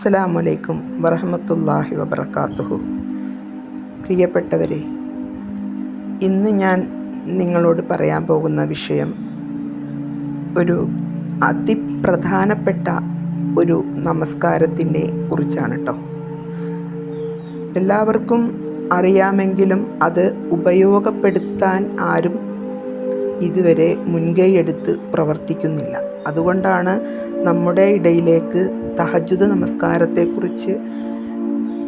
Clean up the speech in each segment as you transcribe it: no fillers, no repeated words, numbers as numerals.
അസ്സലാമു അലൈക്കും വറഹ്മത്തുള്ളാഹി വബറകാതുഹു. പ്രിയപ്പെട്ടവരെ, ഇന്ന് ഞാൻ നിങ്ങളോട് പറയാൻ പോകുന്ന വിഷയം ഒരു അതിപ്രധാനപ്പെട്ട ഒരു നമസ്കാരത്തിനെ കുറിച്ചാണ് കേട്ടോ. എല്ലാവർക്കും അറിയാമെങ്കിലും അത് ഉപയോഗപ്പെടുത്താൻ ആരും ഇതുവരെ മുൻകൈയെടുത്ത് പ്രവർത്തിക്കുന്നില്ല. അതുകൊണ്ടാണ് നമ്മുടെ ഇടയിലേക്ക് തഹജ്ജുദ് നമസ്കാരത്തെക്കുറിച്ച്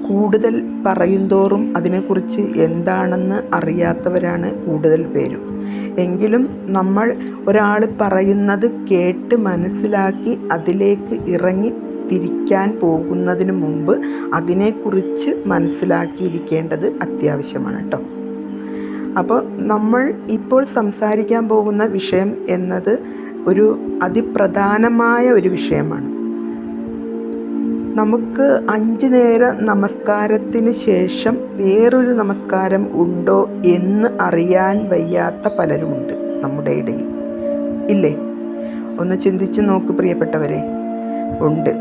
കൂടുതൽ പറയുന്തോറും അതിനെക്കുറിച്ച് എന്താണെന്ന് അറിയാത്തവരാണ് കൂടുതൽ പേരും. എങ്കിലും നമ്മൾ ഒരാൾ പറയുന്നത് കേട്ട് മനസ്സിലാക്കി അതിലേക്ക് ഇറങ്ങി തിരിക്കാൻ പോകുന്നതിന് മുമ്പ് അതിനെക്കുറിച്ച് മനസ്സിലാക്കിയിരിക്കേണ്ടത് അത്യാവശ്യമാണ് കേട്ടോ. അപ്പോൾ നമ്മൾ ഇപ്പോൾ സംസാരിക്കാൻ പോകുന്ന വിഷയം എന്നത് ഒരു അതിപ്രധാനമായ ഒരു വിഷയമാണ്. നമുക്ക് 5 നേര നമസ്കാരത്തിന് ശേഷം വേറൊരു നമസ്കാരം ഉണ്ടോ എന്ന് അറിയാൻ വയ്യാത്ത പലരുമുണ്ട് നമ്മുടെ ഇടയിൽ, ഇല്ലേ? ഒന്ന് ചിന്തിച്ച് നോക്ക് പ്രിയപ്പെട്ടവരെ. ഉണ്ട്.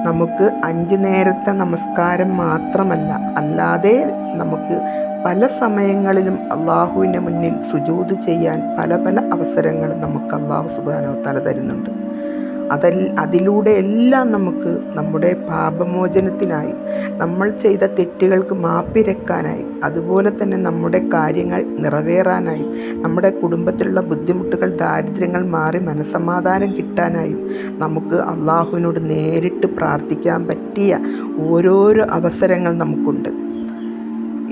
നമുക്ക് 5 നേരത്തെ നമസ്കാരം മാത്രമല്ല, അല്ലാതെ നമുക്ക് പല സമയങ്ങളിലും അള്ളാഹുവിൻ്റെ മുന്നിൽ സുജൂദ് ചെയ്യാൻ പല പല അവസരങ്ങൾ നമുക്ക് അള്ളാഹു സുബ്ഹാനഹു വ തആല തരുന്നുണ്ട്. അതിലൂടെ എല്ലാം നമുക്ക് നമ്മുടെ പാപമോചനത്തിനായും നമ്മൾ ചെയ്ത തെറ്റുകൾക്ക് മാപ്പിരക്കാനായും അതുപോലെ തന്നെ നമ്മുടെ കാര്യങ്ങൾ നിറവേറാനായും നമ്മുടെ കുടുംബത്തിലുള്ള ബുദ്ധിമുട്ടുകൾ ദാരിദ്ര്യങ്ങൾ മാറി മനസ്സമാധാനം കിട്ടാനായും നമുക്ക് അള്ളാഹുവിനോട് നേരിട്ട് പ്രാർത്ഥിക്കാൻ പറ്റിയ ഓരോരോ അവസരങ്ങൾ നമുക്കുണ്ട്.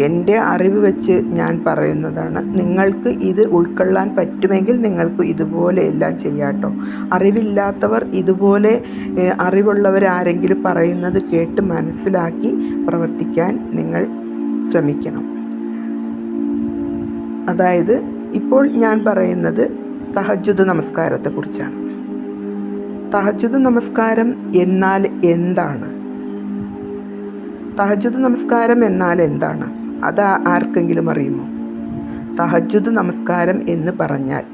എൻ്റെ അറിവ് വെച്ച് ഞാൻ പറയുന്നതാണ്. നിങ്ങൾക്ക് ഇത് ഉൾക്കൊള്ളാൻ പറ്റുമെങ്കിൽ നിങ്ങൾക്ക് ഇതുപോലെ എല്ലാം ചെയ്യാട്ടോ. അറിവില്ലാത്തവർ ഇതുപോലെ അറിവുള്ളവരാരെങ്കിലും പറയുന്നത് കേട്ട് മനസ്സിലാക്കി പ്രവർത്തിക്കാൻ നിങ്ങൾ ശ്രമിക്കണം. അതായത് ഇപ്പോൾ ഞാൻ പറയുന്നത് തഹജ്ജുദ് നമസ്കാരത്തെക്കുറിച്ചാണ്. തഹജ്ജുദ് നമസ്കാരം എന്നാൽ എന്താണ്? തഹജ്ജുദ് നമസ്കാരം എന്നാൽ എന്താണ്? അത് ആർക്കെങ്കിലും അറിയുമോ? തഹജ്ജുദ് നമസ്കാരം എന്ന് പറഞ്ഞാൽ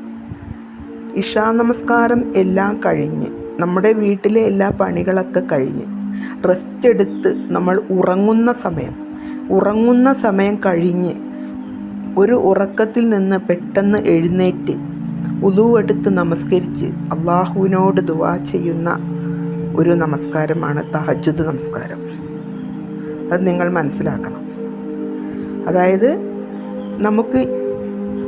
ഇശാ നമസ്കാരം എല്ലാം കഴിഞ്ഞ് നമ്മുടെ വീട്ടിലെ എല്ലാ പണികളൊക്കെ കഴിഞ്ഞ് റെസ്റ്റ് എടുത്ത് നമ്മൾ ഉറങ്ങുന്ന സമയം കഴിഞ്ഞ് ഒരു ഉറക്കത്തിൽ നിന്ന് പെട്ടെന്ന് എഴുന്നേറ്റ് വുളൂ എടുത്ത് നമസ്കരിച്ച് അള്ളാഹുവിനോട് ദുആ ചെയ്യുന്ന ഒരു നമസ്കാരമാണ് തഹജ്ജുദ് നമസ്കാരം. അത് നിങ്ങൾ മനസ്സിലാക്കണം. അതായത് നമുക്ക്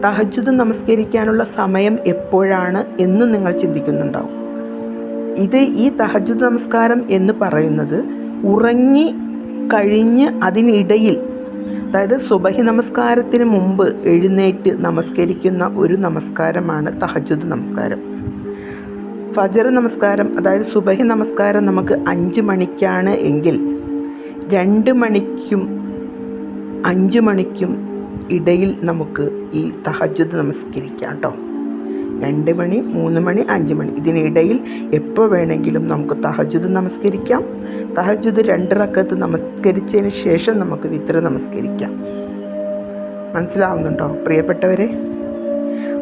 തഹജ്ജുദ് നമസ്കരിക്കാനുള്ള സമയം എപ്പോഴാണ് എന്ന് നിങ്ങൾ ചിന്തിക്കുന്നുണ്ടാവും. ഈ തഹജ്ജുദ് നമസ്കാരം എന്ന് പറയുന്നത് ഉറങ്ങി കഴിഞ്ഞ് അതിനിടയിൽ, അതായത് സുബഹി നമസ്കാരത്തിന് മുമ്പ് എഴുന്നേറ്റ് നമസ്കരിക്കുന്ന ഒരു നമസ്കാരമാണ് തഹജ്ജുദ് നമസ്കാരം. ഫജർ നമസ്കാരം, അതായത് സുബഹി നമസ്കാരം നമുക്ക് 5 മണിക്കാണ് എങ്കിൽ 2 മണിക്കും 5 മണിക്കും ഇടയിൽ നമുക്ക് ഈ തഹജ്ജുദ് നമസ്കരിക്കാം കേട്ടോ. 2 മണി, 3 മണി, 5 മണി ഇതിനിടയിൽ എപ്പോൾ വേണമെങ്കിലും നമുക്ക് തഹജ്ജുദ് നമസ്കരിക്കാം. തഹജ്ജുദ് 2 റക്അത്ത് നമസ്കരിച്ചതിന് ശേഷം നമുക്ക് വിത്ർ നമസ്കരിക്കാം. മനസ്സിലാവുന്നുണ്ടോ പ്രിയപ്പെട്ടവരെ?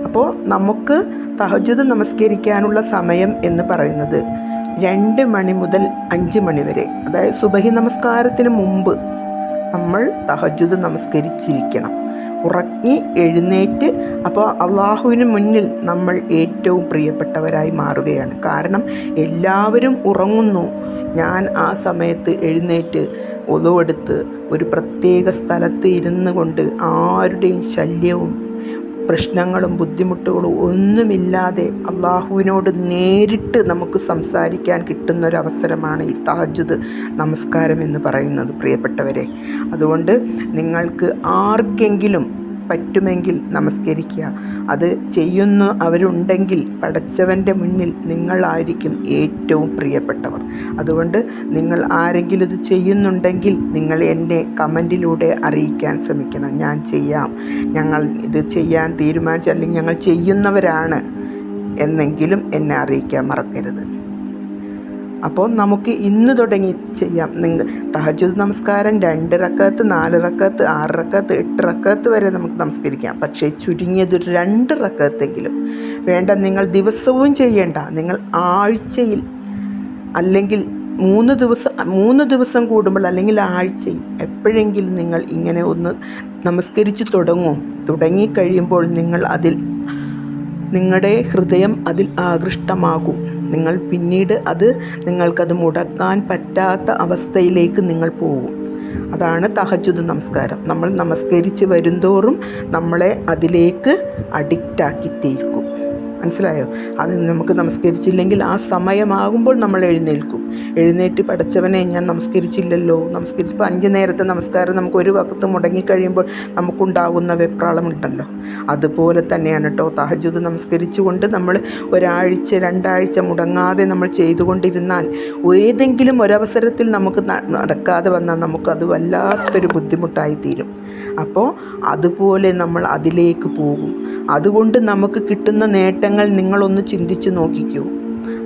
അപ്പോൾ നമുക്ക് തഹജ്ജുദ് നമസ്കരിക്കാനുള്ള സമയം എന്ന് പറയുന്നത് 2 മണി മുതൽ 5 മണി വരെ, അതായത് സുബഹി നമസ്കാരത്തിന് മുമ്പ് നമ്മൾ തഹജ്ജുദ് നമസ്കരിച്ചിരിക്കണം. ഉറങ്ങി എഴുന്നേറ്റ് അപ്പോൾ അള്ളാഹുവിന് മുന്നിൽ നമ്മൾ ഏറ്റവും പ്രിയപ്പെട്ടവരായി മാറുകയാണ്. കാരണം എല്ലാവരും ഉറങ്ങുന്നു. ഞാൻ ആ സമയത്ത് എഴുന്നേറ്റ് വുളൂ എടുത്ത് ഒരു പ്രത്യേക സ്ഥലത്ത് ഇരുന്ന് കൊണ്ട് ആരുടെയും ശല്യവും പ്രശ്നങ്ങളും ബുദ്ധിമുട്ടുകളും ഒന്നുമില്ലാതെ അള്ളാഹുവിനോട് നേരിട്ട് നമുക്ക് സംസാരിക്കാൻ കിട്ടുന്നൊരവസരമാണ് ഈ തഹജ്ജുദ് നമസ്കാരം എന്ന് പറയുന്നത് പ്രിയപ്പെട്ടവരെ. അതുകൊണ്ട് നിങ്ങൾക്ക് ആർക്കെങ്കിലും പറ്റുമെങ്കിൽ നമസ്കരിക്കുക. അത് അവരുണ്ടെങ്കിൽ പടച്ചവൻ്റെ മുന്നിൽ നിങ്ങളായിരിക്കും ഏറ്റവും പ്രിയപ്പെട്ടവർ. അതുകൊണ്ട് നിങ്ങൾ ആരെങ്കിലും ഇത് ചെയ്യുന്നുണ്ടെങ്കിൽ നിങ്ങൾ എന്നെ കമൻറ്റിലൂടെ അറിയിക്കാൻ ശ്രമിക്കണം. ഞാൻ ചെയ്യാം, ഞങ്ങൾ ഇത് ചെയ്യാൻ തീരുമാനിച്ചു, അല്ലെങ്കിൽ ഞങ്ങൾ ചെയ്യുന്നവരാണ് എന്നെങ്കിലും എന്നെ അറിയിക്കാൻ മറക്കരുത്. അപ്പോൾ നമുക്ക് ഇന്ന് തുടങ്ങി ചെയ്യാം. തഹജ്ജുദ് നമസ്കാരം 2 റക്അത്ത്, 4 റക്അത്ത്, 6 റക്അത്ത്, 8 റക്അത്ത് വരെ നമുക്ക് നമസ്കരിക്കാം. പക്ഷേ ചുരുങ്ങിയത് 2 റക്അത്തെങ്കിലും വേണ്ട. നിങ്ങൾ ദിവസവും ചെയ്യേണ്ട, നിങ്ങൾ ആഴ്ചയിൽ അല്ലെങ്കിൽ മൂന്ന് ദിവസം കൂടുമ്പോൾ അല്ലെങ്കിൽ ആഴ്ചയിൽ എപ്പോഴെങ്കിലും നിങ്ങൾ ഇങ്ങനെ ഒന്ന് നമസ്കരിച്ച് തുടങ്ങിക്കഴിയുമ്പോൾ നിങ്ങളുടെ ഹൃദയം അതിൽ ആകൃഷ്ടമാകും. നിങ്ങൾ പിന്നീട് നിങ്ങൾക്കത് മുടക്കാൻ പറ്റാത്ത അവസ്ഥയിലേക്ക് നിങ്ങൾ പോകും. അതാണ് തഹജ്ജുദ് നമസ്കാരം. നമ്മൾ നമസ്കരിച്ച് വരുന്തോറും നമ്മളെ അതിലേക്ക് അഡിക്റ്റാക്കി തീർക്കും. മനസ്സിലായോ? അത് നമുക്ക് നമസ്കരിച്ചില്ലെങ്കിൽ ആ സമയമാകുമ്പോൾ നമ്മൾ എഴുന്നേറ്റ് പടച്ചവനെ ഞാൻ നമസ്കരിച്ചില്ലല്ലോ, നമസ്കരിച്ചപ്പോൾ 5 നേരത്തെ നമസ്കാരം നമുക്ക് ഒരു വഖത്ത് മുടങ്ങിക്കഴിയുമ്പോൾ നമുക്കുണ്ടാകുന്ന വെപ്രാളമുണ്ടല്ലോ, അതുപോലെ തന്നെയാണ് കേട്ടോ തഹജ്ജുദ് നമസ്കരിച്ചുകൊണ്ട് നമ്മൾ ഒരാഴ്ച 2 ആഴ്ച മുടങ്ങാതെ നമ്മൾ ചെയ്തുകൊണ്ടിരുന്നാൽ ഏതെങ്കിലും ഒരവസരത്തിൽ നമുക്ക് നടക്കാതെ വന്നാൽ നമുക്കത് വല്ലാത്തൊരു ബുദ്ധിമുട്ടായി തീരും. അപ്പോൾ അതുപോലെ നമ്മൾ അതിലേക്ക് പോകും. അതുകൊണ്ട് നമുക്ക് കിട്ടുന്ന നേട്ടങ്ങൾ നിങ്ങളൊന്ന് ചിന്തിച്ച് നോക്കിക്കൂ.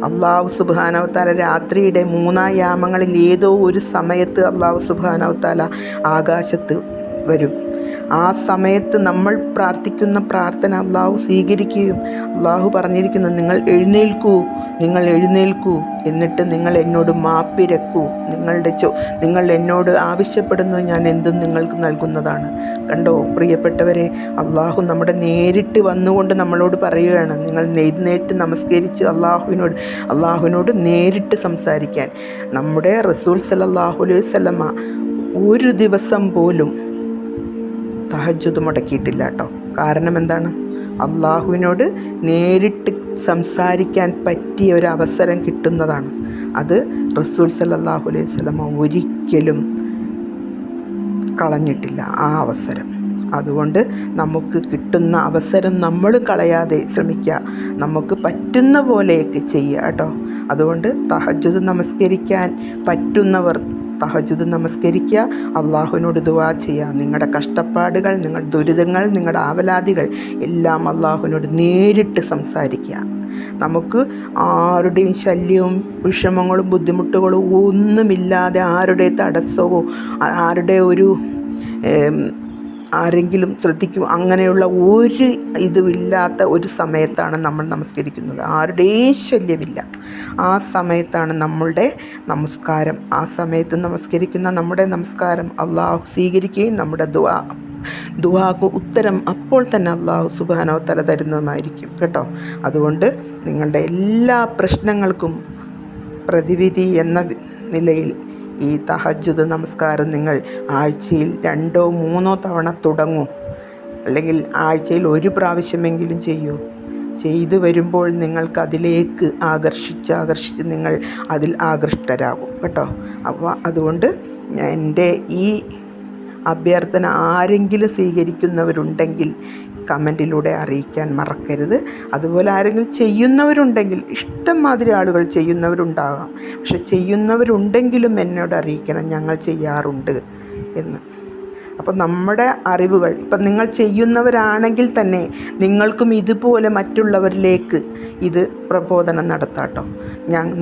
അള്ളാഹു സുബ്ഹാനഹു വ തആല രാത്രിയുടെ 3 യാമങ്ങളിൽ ഏതോ ഒരു സമയത്ത് അള്ളാഹു സുബ്ഹാനഹു വ തആല ആകാശത്ത് വരും. ആ സമയത്ത് നമ്മൾ പ്രാർത്ഥിക്കുന്ന പ്രാർത്ഥന അള്ളാഹു സ്വീകരിക്കുകയും അള്ളാഹു പറഞ്ഞിരിക്കുന്നു, നിങ്ങൾ എഴുന്നേൽക്കൂ എന്നിട്ട് നിങ്ങൾ എന്നോട് മാപ്പിരക്കൂ, നിങ്ങൾ എന്നോട് ആവശ്യപ്പെടുന്നത് ഞാൻ എന്തും നിങ്ങൾക്ക് നൽകുന്നതാണ്. കണ്ടോ പ്രിയപ്പെട്ടവരെ, അള്ളാഹു നമ്മുടെ നേരിട്ട് വന്നുകൊണ്ട് നമ്മളോട് പറയുകയാണ്, നിങ്ങൾ എഴുന്നേറ്റ് നമസ്കരിച്ച് അള്ളാഹുവിനോട് നേരിട്ട് സംസാരിക്കാൻ. നമ്മുടെ റസൂൽ സല്ലല്ലാഹു അലൈഹി വസല്ലമ ഒരു ദിവസം പോലും തഹജ്ജുദ് മുടക്കിയിട്ടില്ല കേട്ടോ. കാരണം എന്താണ്? അള്ളാഹുവിനോട് നേരിട്ട് സംസാരിക്കാൻ പറ്റിയ ഒരു അവസരം കിട്ടുന്നതാണ്. അത് റസൂൽ സല്ലല്ലാഹു അലൈഹി വസല്ലമ ഒരിക്കലും കളഞ്ഞിട്ടില്ല ആ അവസരം. അതുകൊണ്ട് നമുക്ക് കിട്ടുന്ന അവസരം നമ്മൾ കളയാതെ ശ്രമിക്കുക, നമുക്ക് പറ്റുന്ന പോലെയൊക്കെ ചെയ്യുക കേട്ടോ. അതുകൊണ്ട് തഹജ്ജുദ് നമസ്കരിക്കാൻ പറ്റുന്നവർ തഹജ്ജുദ് നമസ്കരിക്കുക, അള്ളാഹുവിനോട് ദുആ ചെയ്യുക. നിങ്ങളുടെ കഷ്ടപ്പാടുകൾ, നിങ്ങളുടെ ദുരിതങ്ങൾ, നിങ്ങളുടെ ആവലാതികൾ എല്ലാം അള്ളാഹുവിനോട് നേരിട്ട് സംസാരിക്കുക. നമുക്ക് ആരുടെയും ശല്യവും വിഷമങ്ങളും ബുദ്ധിമുട്ടുകളും ഒന്നുമില്ലാതെ, ആരുടെ തടസ്സമോ ആരെങ്കിലും ശ്രദ്ധിക്കും അങ്ങനെയുള്ള ഒരു ഇതുമില്ലാത്ത ഒരു സമയത്താണ് നമ്മൾ നമസ്കരിക്കുന്നത്. ആരുടെയും ശല്യമില്ല. ആ സമയത്താണ് നമ്മളുടെ നമസ്കാരം. ആ സമയത്ത് നമസ്കരിക്കുന്ന നമ്മുടെ നമസ്കാരം അള്ളാഹു സ്വീകരിക്കുകയും നമ്മുടെ ദുആക്ക് ഉത്തരം അപ്പോൾ തന്നെ അള്ളാഹു സുബ്ഹാനഹു വ തആല തരുന്നതുമായിരിക്കും കേട്ടോ. അതുകൊണ്ട് നിങ്ങളുടെ എല്ലാ പ്രശ്നങ്ങൾക്കും പ്രതിവിധി എന്ന നിലയിൽ ഈ തഹജ്ജുദ് നമസ്കാരം നിങ്ങൾ ആഴ്ചയിൽ 2 or 3 തവണ തുടങ്ങൂ, അല്ലെങ്കിൽ ആഴ്ചയിൽ 1 പ്രാവശ്യമെങ്കിലും ചെയ്യൂ. ചെയ്തു വരുമ്പോൾ നിങ്ങൾക്ക് അതിലേക്ക് ആകർഷിച്ച് നിങ്ങൾ അതിൽ ആകൃഷ്ടരാകും കേട്ടോ. അപ്പോൾ അതുകൊണ്ട് എൻ്റെ ഈ അഭ്യർത്ഥന ആരെങ്കിലും സ്വീകരിക്കുന്നവരുണ്ടെങ്കിൽ കമൻറ്റിലൂടെ അറിയിക്കാൻ മറക്കരുത്. അതുപോലെ ആരെങ്കിലും ചെയ്യുന്നവരുണ്ടെങ്കിൽ, ഇഷ്ടംമാതിരി ആളുകൾ ചെയ്യുന്നവരുണ്ടാകാം, പക്ഷെ ചെയ്യുന്നവരുണ്ടെങ്കിലും എന്നോട് അറിയിക്കണം, ഞങ്ങൾ ചെയ്യാറുണ്ട് എന്ന്. അപ്പോൾ നമ്മുടെ അറിവുകൾ, ഇപ്പം നിങ്ങൾ ചെയ്യുന്നവരാണെങ്കിൽ തന്നെ നിങ്ങൾക്കും ഇതുപോലെ മറ്റുള്ളവരിലേക്ക് ഇത് പ്രബോധനം നടത്താട്ടോ.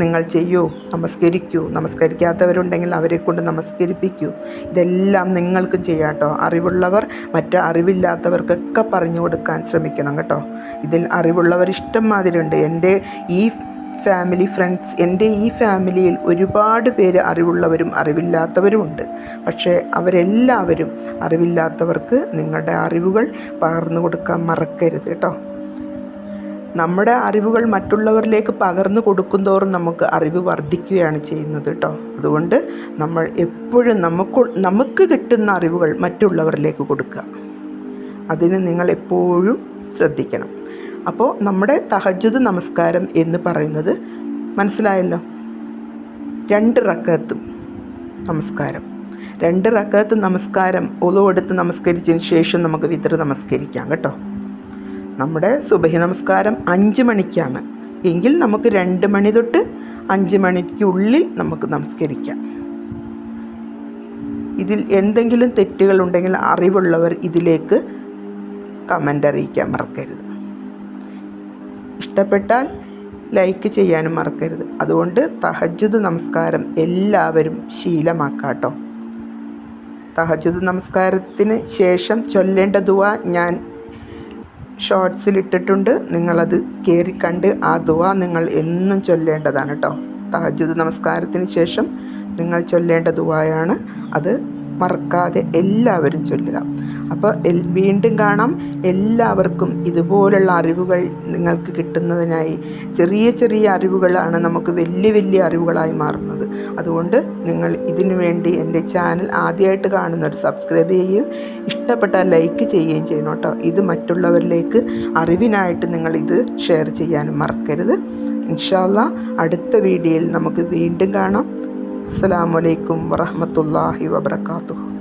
നിങ്ങൾ ചെയ്യൂ, നമസ്കരിക്കൂ, നമസ്കരിക്കാത്തവരുണ്ടെങ്കിൽ അവരെ കൊണ്ട് നമസ്കരിപ്പിക്കൂ. ഇതെല്ലാം നിങ്ങൾക്കും ചെയ്യാട്ടോ. അറിവുള്ളവർ അറിവില്ലാത്തവർക്കൊക്കെ പറഞ്ഞു കൊടുക്കാൻ ശ്രമിക്കണം കേട്ടോ. ഇതിൽ അറിവുള്ളവർ ഇഷ്ടം മാതിരിയുണ്ട്. എൻ്റെ ഈ ഫാമിലിയിൽ ഒരുപാട് പേര് അറിവുള്ളവരും അറിവില്ലാത്തവരും ഉണ്ട്. പക്ഷേ അവരെല്ലാവരും അറിവില്ലാത്തവർക്ക് നിങ്ങളുടെ അറിവുകൾ പകർന്നു കൊടുക്കാൻ മറക്കരുത് കേട്ടോ. നമ്മുടെ അറിവുകൾ മറ്റുള്ളവരിലേക്ക് പകർന്നു കൊടുക്കുന്തോറും നമുക്ക് അറിവ് വർദ്ധിക്കുകയാണ് ചെയ്യുന്നത് കേട്ടോ. അതുകൊണ്ട് നമ്മൾ എപ്പോഴും നമുക്ക് കിട്ടുന്ന അറിവുകൾ മറ്റുള്ളവരിലേക്ക് കൊടുക്കുക. അതിന് നിങ്ങൾ എപ്പോഴും ശ്രദ്ധിക്കണം. അപ്പോൾ നമ്മുടെ തഹജ്ജുദ് നമസ്കാരം എന്ന് പറയുന്നത് മനസ്സിലായല്ലോ. 2 റക്അത്ത് നമസ്കാരം, 2 റക്അത്ത് നമസ്കാരം ഒളു എടുത്ത് നമസ്കരിച്ചതിന് ശേഷം നമുക്ക് വിത്ർ നമസ്കരിക്കാം കേട്ടോ. നമ്മുടെ സുബഹി നമസ്കാരം 5 മണിക്കാണ് എങ്കിൽ നമുക്ക് 2 മണി തൊട്ട് 5 മണിക്കുള്ളിൽ നമുക്ക് നമസ്കരിക്കാം. ഇതിൽ എന്തെങ്കിലും തെറ്റുകളുണ്ടെങ്കിൽ അറിവുള്ളവർ ഇതിലേക്ക് കമൻ്റ് അറിയിക്കാൻ മറക്കരുത്. ഇഷ്ടപ്പെട്ടാൽ ലൈക്ക് ചെയ്യാനും മറക്കരുത്. അതുകൊണ്ട് തഹജ്ജുദ് നമസ്കാരം എല്ലാവരും ശീലമാക്കാട്ടോ. തഹജ്ജുദ് നമസ്കാരത്തിന് ശേഷം ചൊല്ലേണ്ട ദുആ ഞാൻ ഷോർട്സിൽ ഇട്ടിട്ടുണ്ട്. നിങ്ങളത് കയറി കണ്ട് ആ ദുആ നിങ്ങൾ എന്നും ചൊല്ലേണ്ടതാണ് കേട്ടോ. തഹജ്ജുദ് നമസ്കാരത്തിന് ശേഷം നിങ്ങൾ ചൊല്ലേണ്ട ദുആയാണ്. അത് മറക്കാതെ എല്ലാവരും ചൊല്ലുക. അപ്പോൾ വീണ്ടും കാണാം. എല്ലാവർക്കും ഇതുപോലുള്ള അറിവുകൾ നിങ്ങൾക്ക് കിട്ടുന്നതിനായി ചെറിയ ചെറിയ അറിവുകളാണ് നമുക്ക് വലിയ വലിയ അറിവുകളായി മാറുന്നത്. അതുകൊണ്ട് നിങ്ങൾ ഇതിനു വേണ്ടി എൻ്റെ ചാനൽ ആദ്യമായിട്ട് കാണുന്നവർ സബ്സ്ക്രൈബ് ചെയ്യുകയും ഇഷ്ടപ്പെട്ടാൽ ലൈക്ക് ചെയ്യുകയും ചെയ്യണം കേട്ടോ. ഇത് മറ്റുള്ളവരിലേക്ക് അറിവിനായിട്ട് നിങ്ങൾ ഇത് ഷെയർ ചെയ്യാനും മറക്കരുത്. ഇൻഷാ അല്ലാഹ് അടുത്ത വീഡിയോയിൽ നമുക്ക് വീണ്ടും കാണാം. അസ്സലാമു അലൈക്കും വറഹ്മത്തുള്ളാഹി വബറകാതുഹു.